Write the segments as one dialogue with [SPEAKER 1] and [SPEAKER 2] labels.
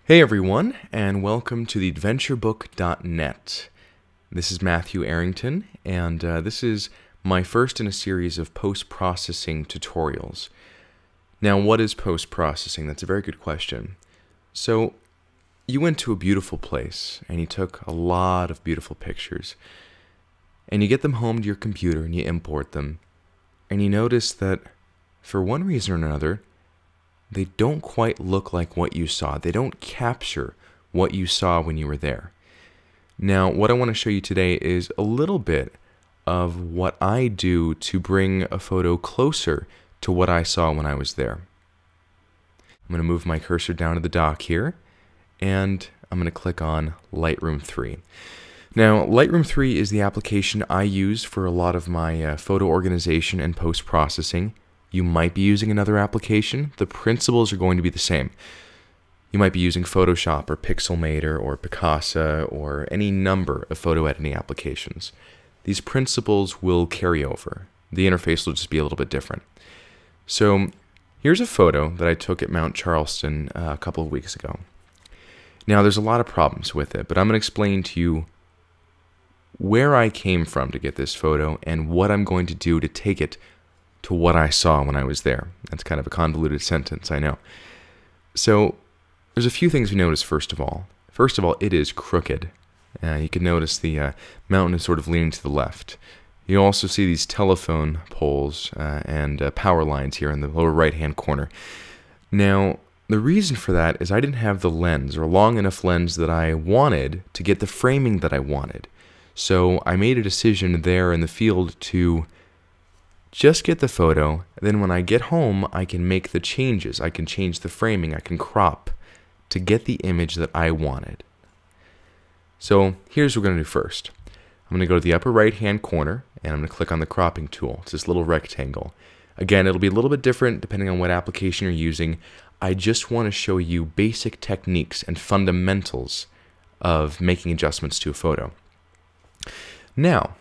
[SPEAKER 1] Hey everyone, and welcome to the adventurebook.net. This is Matthew Arrington, and this is my first in a series of post-processing tutorials. Now, what is post-processing? That's a very good question. So, you went to a beautiful place, and you took a lot of beautiful pictures, and you get them home to your computer, and you import them, and you notice that, for one reason or another, they don't quite look like what you saw. They don't capture what you saw when you were there. Now, what I want to show you today is a little bit of what I do to bring a photo closer to what I saw when I was there. I'm going to move my cursor down to the dock here, and I'm going to click on Lightroom 3. Now, Lightroom 3 is the application I use for a lot of my photo organization and post-processing. You might be using another application. The principles are going to be the same. You might be using Photoshop or Pixelmator or Picasa or any number of photo editing applications. These principles will carry over. The interface will just be a little bit different. So here's a photo that I took at Mount Charleston a couple of weeks ago. Now there's a lot of problems with it, but I'm going to explain to you where I came from to get this photo and what I'm going to do to take it to what I saw when I was there. That's kind of a convoluted sentence, I know. So there's a few things we notice first of all. First of all, it is crooked. You can notice the mountain is sort of leaning to the left. You also see these telephone poles and power lines here in the lower right-hand corner. Now, the reason for that is I didn't have the lens, or long enough lens that I wanted to get the framing that I wanted. So I made a decision there in the field to just get the photo, then when I get home, I can make the changes. I can change the framing, I can crop to get the image that I wanted. So here's what we're going to do first. I'm going to go to the upper right-hand corner, and I'm going to click on the cropping tool. It's this little rectangle. Again, it'll be a little bit different depending on what application you're using. I just want to show you basic techniques and fundamentals of making adjustments to a photo. Now,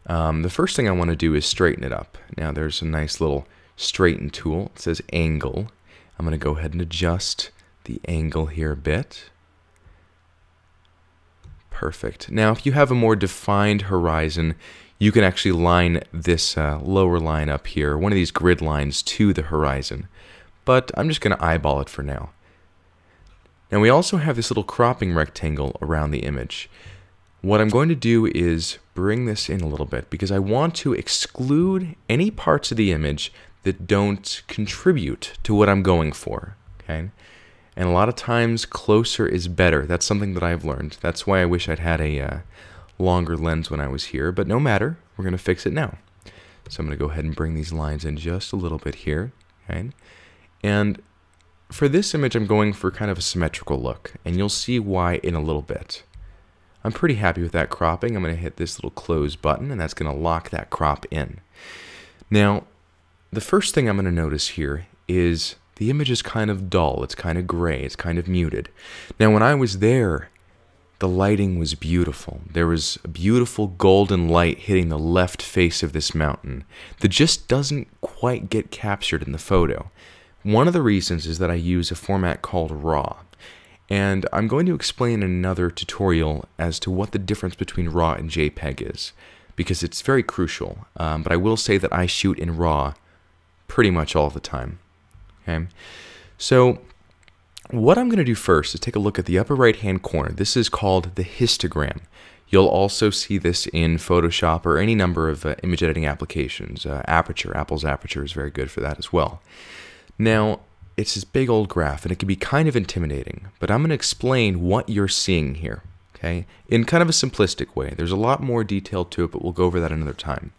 [SPEAKER 1] the first thing I want to do is straighten it up. Now there's a nice little straighten tool. It says angle. I'm going to go ahead and adjust the angle here a bit. Perfect. Now if you have a more defined horizon, you can actually line this lower line up here, one of these grid lines, to the horizon. But I'm just going to eyeball it for now. Now we also have this little cropping rectangle around the image. What I'm going to do is bring this in a little bit because I want to exclude any parts of the image that don't contribute to what I'm going for, okay? And a lot of times closer is better. That's something that I've learned. That's why I wish I'd had a longer lens when I was here, but no matter, we're going to fix it now. So I'm going to go ahead and bring these lines in just a little bit here, okay? And for this image, I'm going for kind of a symmetrical look, and you'll see why in a little bit. I'm pretty happy with that cropping. I'm going to hit this little close button, and that's going to lock that crop in. Now, the first thing I'm going to notice here is the image is kind of dull. It's kind of gray. It's kind of muted. Now, when I was there, the lighting was beautiful. There was a beautiful golden light hitting the left face of this mountain that just doesn't quite get captured in the photo. One of the reasons is that I use a format called RAW. And I'm going to explain in another tutorial as to what the difference between RAW and JPEG is, because it's very crucial. But I will say that I shoot in RAW pretty much all the time. Okay? So what I'm going to do first is take a look at the upper right-hand corner. This is called the histogram. You'll also see this in Photoshop or any number of image editing applications. Apple's Aperture is very good for that as well. Now, it's this big old graph, and it can be kind of intimidating, but I'm going to explain what you're seeing here, okay, in kind of a simplistic way. There's a lot more detail to it, but we'll go over that another time.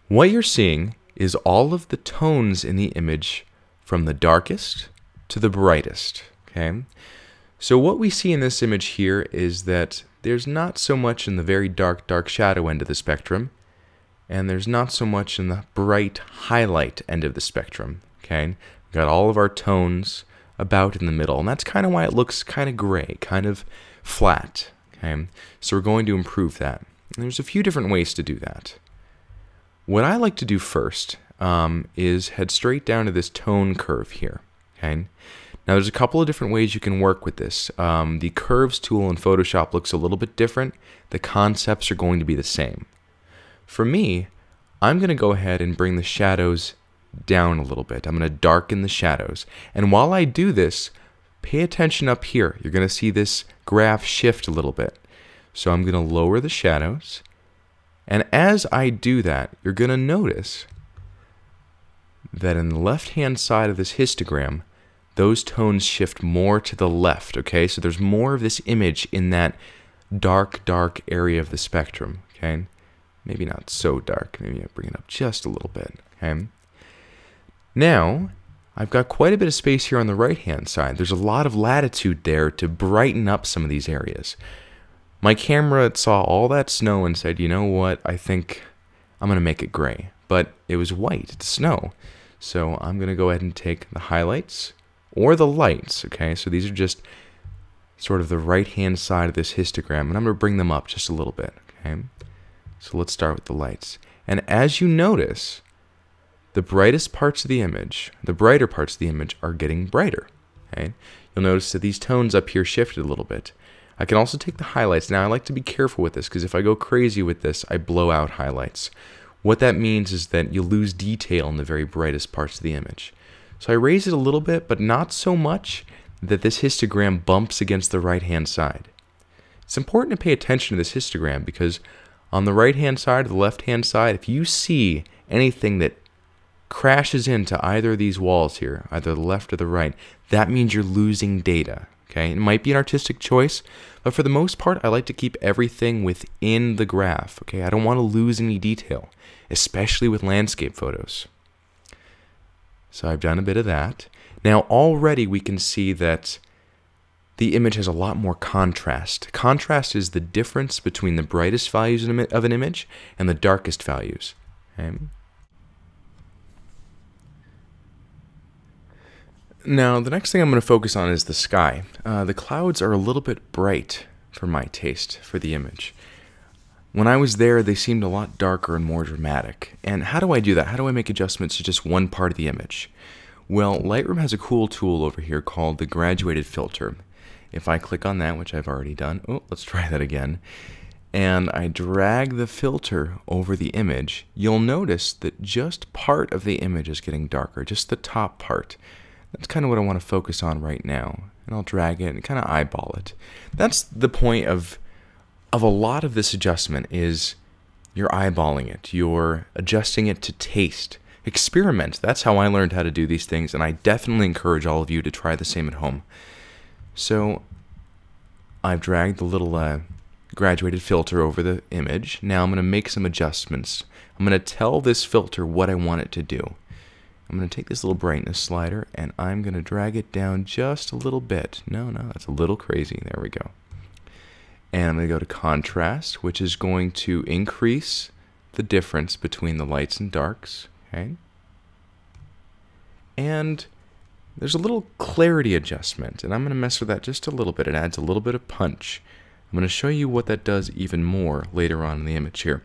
[SPEAKER 1] What you're seeing is all of the tones in the image from the darkest to the brightest, okay? So what we see in this image here is that there's not so much in the very dark shadow end of the spectrum, and there's not so much in the bright highlight end of the spectrum, okay? Got all of our tones about in the middle, and that's kind of why it looks kind of gray, kind of flat. Okay, so we're going to improve that. And there's a few different ways to do that. What I like to do first is head straight down to this tone curve here. Okay. Now there's a couple of different ways you can work with this. The curves tool in Photoshop looks a little bit different. The concepts are going to be the same. For me, I'm going to go ahead and bring the shadows down a little bit. I'm going to darken the shadows. And while I do this, pay attention up here. You're going to see this graph shift a little bit. So I'm going to lower the shadows. And as I do that, you're going to notice that in the left-hand side of this histogram, those tones shift more to the left, okay? So there's more of this image in that dark, dark area of the spectrum, okay? Maybe not so dark. Maybe I bring it up just a little bit, okay? Now, I've got quite a bit of space here on the right-hand side. There's a lot of latitude there to brighten up some of these areas. My camera saw all that snow and said, you know what, I think I'm going to make it gray. But it was white, it's snow. So I'm going to go ahead and take the highlights or the lights, okay? So these are just sort of the right-hand side of this histogram, and I'm going to bring them up just a little bit, okay? So let's start with the lights. And as you notice, the brightest parts of the image, the brighter parts of the image are getting brighter, okay? You'll notice that these tones up here shifted a little bit. I can also take the highlights. Now, I like to be careful with this because if I go crazy with this, I blow out highlights. What that means is that you lose detail in the very brightest parts of the image. So I raise it a little bit, but not so much that this histogram bumps against the right-hand side. It's important to pay attention to this histogram because on the right-hand side or the left-hand side, if you see anything that crashes into either of these walls here, either the left or the right, that means you're losing data. Okay? It might be an artistic choice, but for the most part, I like to keep everything within the graph. Okay? I don't want to lose any detail, especially with landscape photos. So I've done a bit of that. Now already we can see that the image has a lot more contrast. Contrast is the difference between the brightest values of an image and the darkest values. Okay? Now, the next thing I'm going to focus on is the sky. The clouds are a little bit bright for my taste for the image. When I was there, they seemed a lot darker and more dramatic. And how do I do that? How do I make adjustments to just one part of the image? Well, Lightroom has a cool tool over here called the graduated filter. If I click on that, which I've already done, let's try that again, and I drag the filter over the image, you'll notice that just part of the image is getting darker, just the top part. That's kind of what I want to focus on right now. And I'll drag it and kind of eyeball it. That's the point of a lot of this adjustment is you're eyeballing it. You're adjusting it to taste. Experiment. That's how I learned how to do these things, and I definitely encourage all of you to try the same at home. So I've dragged the little graduated filter over the image. Now I'm going to make some adjustments. I'm going to tell this filter what I want it to do. I'm going to take this little brightness slider and I'm going to drag it down just a little bit. No, that's a little crazy. There we go. And I'm going to go to contrast, which is going to increase the difference between the lights and darks. Okay. And there's a little clarity adjustment, and I'm going to mess with that just a little bit. It adds a little bit of punch. I'm going to show you what that does even more later on in the image here.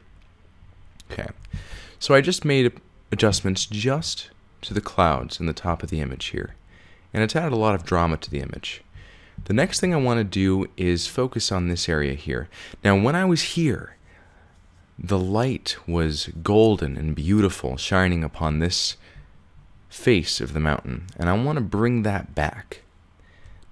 [SPEAKER 1] Okay. So I just made adjustments just to the clouds in the top of the image here. And it's added a lot of drama to the image. The next thing I want to do is focus on this area here. Now, when I was here, the light was golden and beautiful, shining upon this face of the mountain. And I want to bring that back.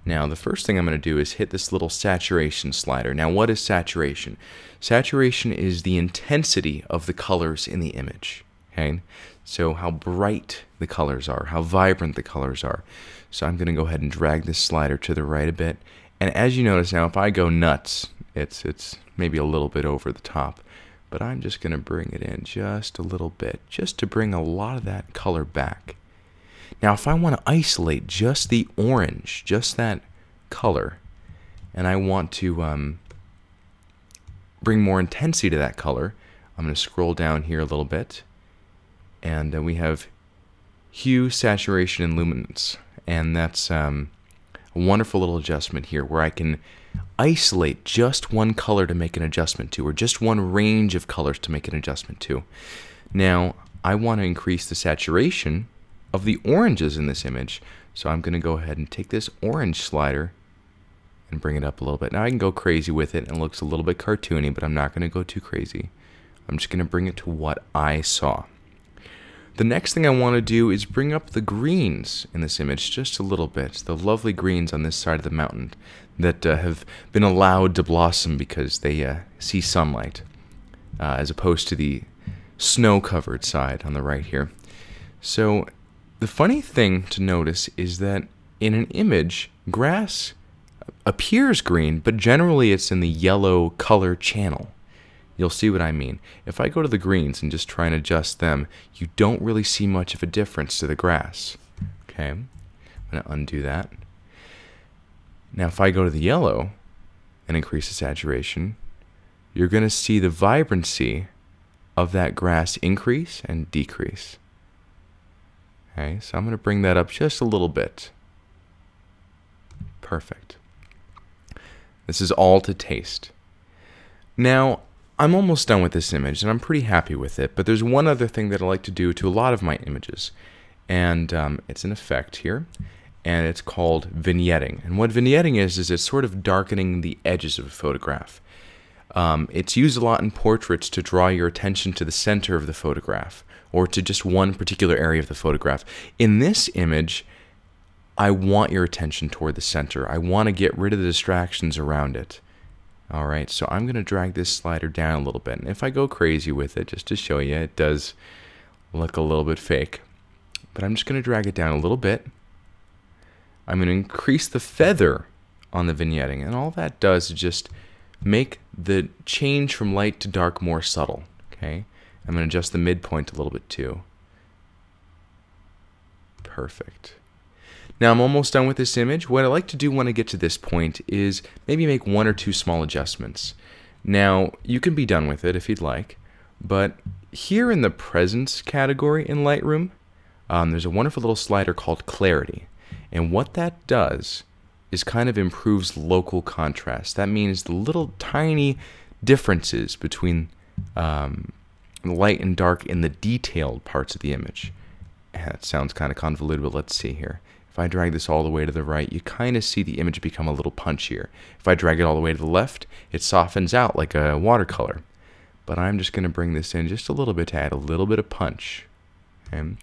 [SPEAKER 1] Now, the first thing I'm going to do is hit this little saturation slider. Now, what is saturation? Saturation is the intensity of the colors in the image. Okay? So how bright the colors are, how vibrant the colors are. So I'm going to go ahead and drag this slider to the right a bit. And as you notice now, if I go nuts, it's maybe a little bit over the top. But I'm just going to bring it in just a little bit, just to bring a lot of that color back. Now, if I want to isolate just the orange, just that color, and I want to bring more intensity to that color, I'm going to scroll down here a little bit. And we have Hue, Saturation, and Luminance. And that's a wonderful little adjustment here where I can isolate just one color to make an adjustment to, or just one range of colors to make an adjustment to. Now, I want to increase the saturation of the oranges in this image. So I'm going to go ahead and take this orange slider and bring it up a little bit. Now I can go crazy with it, and it looks a little bit cartoony, but I'm not going to go too crazy. I'm just going to bring it to what I saw. The next thing I want to do is bring up the greens in this image just a little bit. The lovely greens on this side of the mountain that have been allowed to blossom because they see sunlight, as opposed to the snow-covered side on the right here. So the funny thing to notice is that in an image, grass appears green, but generally it's in the yellow color channel. You'll see what I mean. If I go to the greens and just try and adjust them, you don't really see much of a difference to the grass. Okay, I'm going to undo that. Now if I go to the yellow and increase the saturation, you're going to see the vibrancy of that grass increase and decrease. Okay, so I'm going to bring that up just a little bit. Perfect. This is all to taste. Now, I'm almost done with this image, and I'm pretty happy with it, but there's one other thing that I like to do to a lot of my images, and it's an effect here, and it's called vignetting. And what vignetting is it's sort of darkening the edges of a photograph. It's used a lot in portraits to draw your attention to the center of the photograph, or to just one particular area of the photograph. In this image, I want your attention toward the center. I want to get rid of the distractions around it. Alright, so I'm going to drag this slider down a little bit. And if I go crazy with it, just to show you, it does look a little bit fake. But I'm just going to drag it down a little bit. I'm going to increase the feather on the vignetting. And all that does is just make the change from light to dark more subtle. Okay, I'm going to adjust the midpoint a little bit too. Perfect. Now I'm almost done with this image. What I like to do when I get to this point is maybe make one or two small adjustments. Now you can be done with it if you'd like, but here in the presence category in Lightroom, there's a wonderful little slider called clarity, and what that does is kind of improves local contrast. That means the little tiny differences between light and dark in the detailed parts of the image. That sounds kind of convoluted, but let's see here. If I drag this all the way to the right, you kind of see the image become a little punchier. If I drag it all the way to the left, it softens out like a watercolor. But I'm just going to bring this in just a little bit to add a little bit of punch. Okay.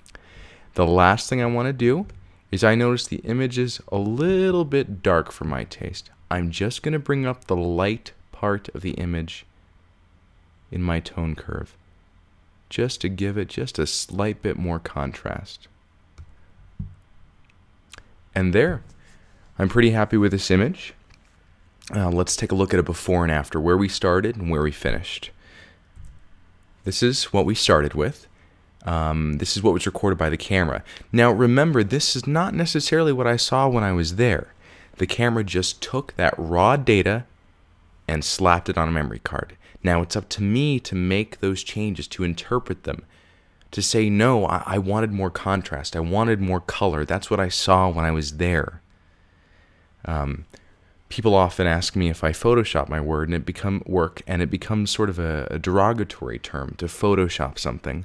[SPEAKER 1] The last thing I want to do is I notice the image is a little bit dark for my taste. I'm just going to bring up the light part of the image in my tone curve, just to give it just a slight bit more contrast. And there, I'm pretty happy with this image. Let's take a look at it before and after, where we started and where we finished. This is what we started with. This is what was recorded by the camera. Now remember, this is not necessarily what I saw when I was there. The camera just took that raw data and slapped it on a memory card. Now it's up to me to make those changes, to interpret them, to say, no, I wanted more contrast, I wanted more color. That's what I saw when I was there. People often ask me if I Photoshop my word, and it becomes sort of a derogatory term to Photoshop something.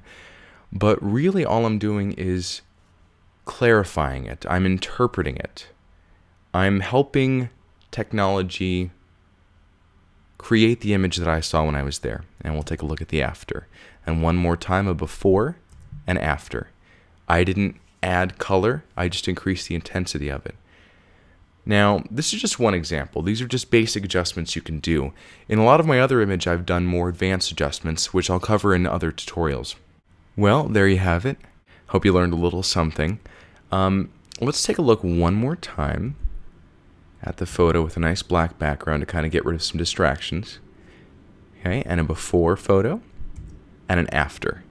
[SPEAKER 1] But really all I'm doing is clarifying it. I'm interpreting it. I'm helping technology create the image that I saw when I was there. And we'll take a look at the after. And one more time, a before and after. I didn't add color, I just increased the intensity of it. Now, this is just one example. These are just basic adjustments you can do. In a lot of my other images, I've done more advanced adjustments, which I'll cover in other tutorials. Well, there you have it. Hope you learned a little something. Let's take a look one more time at the photo with a nice black background to kind of get rid of some distractions. Okay, and a before photo and an after.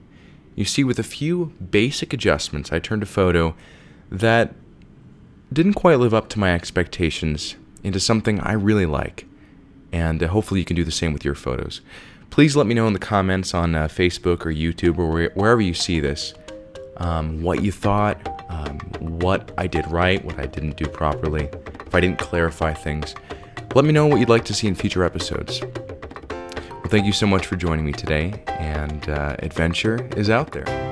[SPEAKER 1] You see, with a few basic adjustments, I turned a photo that didn't quite live up to my expectations into something I really like. And hopefully you can do the same with your photos. Please let me know in the comments on Facebook or YouTube or wherever you see this, what you thought, what I did right, what I didn't do properly, if I didn't clarify things. Let me know what you'd like to see in future episodes. Well, thank you so much for joining me today, and adventure is out there.